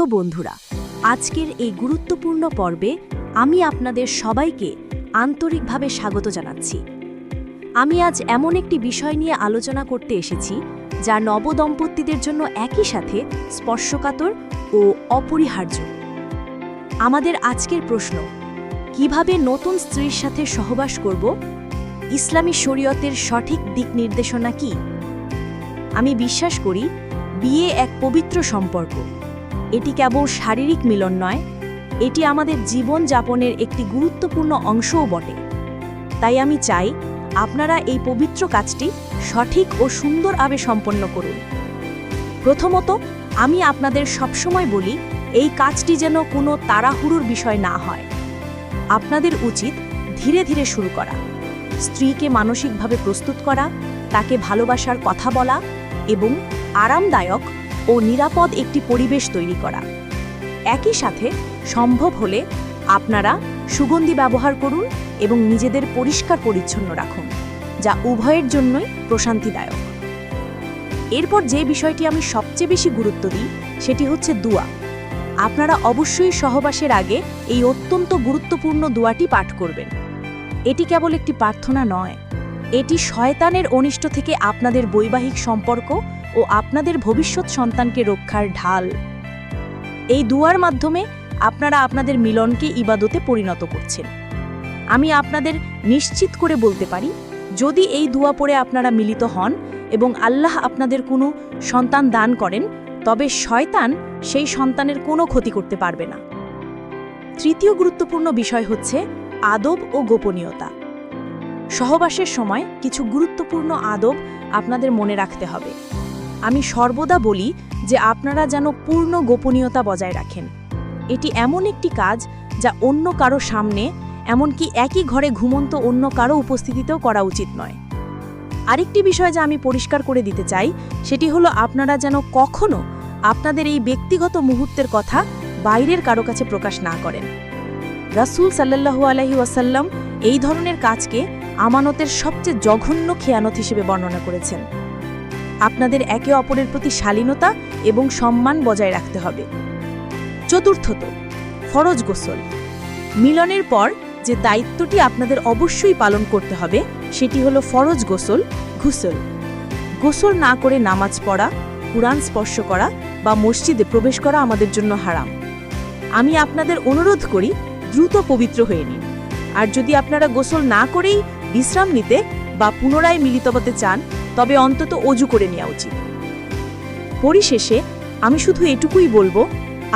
প্রিয় বন্ধুরা, আজকের এই গুরুত্বপূর্ণ পর্বে আমি আপনাদের সবাইকে আন্তরিকভাবে স্বাগত জানাচ্ছি। আমি আজ এমন একটি বিষয় নিয়ে আলোচনা করতে এসেছি যা নবদম্পতিদের জন্য একই সাথে স্পর্শকাতর ও অপরিহার্য। আমাদের আজকের প্রশ্ন, কিভাবে নতুন স্ত্রীর সাথে সহবাস করব? ইসলামী শরীয়তের সঠিক দিক নির্দেশনা কি? আমি বিশ্বাস করি বিয়ে এক পবিত্র সম্পর্ক। এটি কেবল শারীরিক মিলন নয়, এটি আমাদের জীবন যাপনের একটি গুরুত্বপূর্ণ অংশও বটে। তাই আমি চাই আপনারা এই পবিত্র কাজটি সঠিক ও সুন্দরভাবে সম্পন্ন করুন। প্রথমত, আমি আপনাদের সবসময় বলি এই কাজটি যেন কোনো তাড়াহুড়োর বিষয় না হয়। আপনাদের উচিত ধীরে ধীরে শুরু করা, স্ত্রীকে মানসিকভাবে প্রস্তুত করা, তাকে ভালোবাসার কথা বলা এবং আরামদায়ক ও নিরাপদ একটি পরিবেশ তৈরি করা। একই সাথে সম্ভব হলে আপনারা সুগন্ধি ব্যবহার করুন এবং নিজেদের পরিষ্কার পরিচ্ছন্ন রাখুন, যা উভয়ের জন্যই প্রশান্তিদায়ক। এরপর যে বিষয়টি আমি সবচেয়ে বেশি গুরুত্ব দিই সেটি হচ্ছে দোয়া। আপনারা অবশ্যই সহবাসের আগে এই অত্যন্ত গুরুত্বপূর্ণ দোয়াটি পাঠ করবেন। এটি কেবল একটি প্রার্থনা নয়, এটি শয়তানের অনিষ্ট থেকে আপনাদের বৈবাহিক সম্পর্ক ও আপনাদের ভবিষ্যৎ সন্তানকে রক্ষার ঢাল। এই দুয়ার মাধ্যমে আপনারা আপনাদের মিলনকে ইবাদতে পরিণত করছেন। আমি আপনাদের নিশ্চিত করে বলতে পারি, যদি এই দুয়া পড়ে আপনারা মিলিত হন এবং আল্লাহ আপনাদের কোনো সন্তান দান করেন, তবে শয়তান সেই সন্তানের কোনো ক্ষতি করতে পারবে না। তৃতীয় গুরুত্বপূর্ণ বিষয় হচ্ছে আদব ও গোপনীয়তা। সহবাসের সময় কিছু গুরুত্বপূর্ণ আদব আপনাদের মনে রাখতে হবে। আমি সর্বদা বলি যে আপনারা যেন পূর্ণ গোপনীয়তা বজায় রাখেন। এটি এমন একটি কাজ যা অন্য কারো সামনে, এমনকি একই ঘরে ঘুমন্ত অন্য কারো উপস্থিতিতেও করা উচিত নয়। আরেকটি বিষয় যা আমি পরিষ্কার করে দিতে চাই সেটি হলো আপনারা যেন কখনো আপনাদের এই ব্যক্তিগত মুহূর্তের কথা বাইরের কারো কাছে প্রকাশ না করেন। রাসূল সাল্লাল্লাহু আলাইহি ওয়াসাল্লাম এই ধরনের কাজকে আমানতের সবচেয়ে জঘন্য খেয়ানত হিসেবে বর্ণনা করেছেন। আপনাদের একে অপরের প্রতি শালীনতা এবং সম্মান বজায় রাখতে হবে। চতুর্থত, ফরজ গোসল। মিলনের পর যে দায়িত্বটি আপনাদের অবশ্যই পালন করতে হবে সেটি হলো ফরজ গোসল, গুসল। গোসল না করে নামাজ পড়া, কুরআন স্পর্শ করা বা মসজিদে প্রবেশ করা আমাদের জন্য হারাম। আমি আপনাদের অনুরোধ করি দ্রুত পবিত্র হয়ে নিন। আর যদি আপনারা গোসল না করেই বিশ্রাম নিতে বা পুনরায় মিলিত হতে চান, তবে অন্তত অজু করে নেওয়া উচিত। পরিশেষে আমি শুধু এটুকুই বলবো,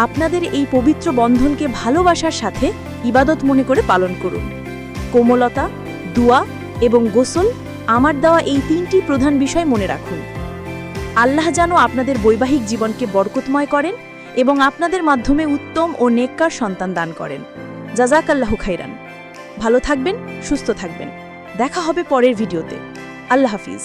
আপনাদের এই পবিত্র বন্ধনকে ভালোবাসার সাথে ইবাদত মনে করে পালন করুন। কোমলতা, দোয়া এবং গোসল আমার দেওয়া এই তিনটি প্রধান বিষয় মনে রাখুন। আল্লাহ যেন আপনাদের বৈবাহিক জীবনকে বরকতময় করেন এবং আপনাদের মাধ্যমে উত্তম ও নেককার সন্তান দান করেন। জাযাকাল্লাহু খাইরান। ভালো থাকবেন, সুস্থ থাকবেন। দেখা হবে পরের ভিডিওতে। আল্লাহ হাফিজ।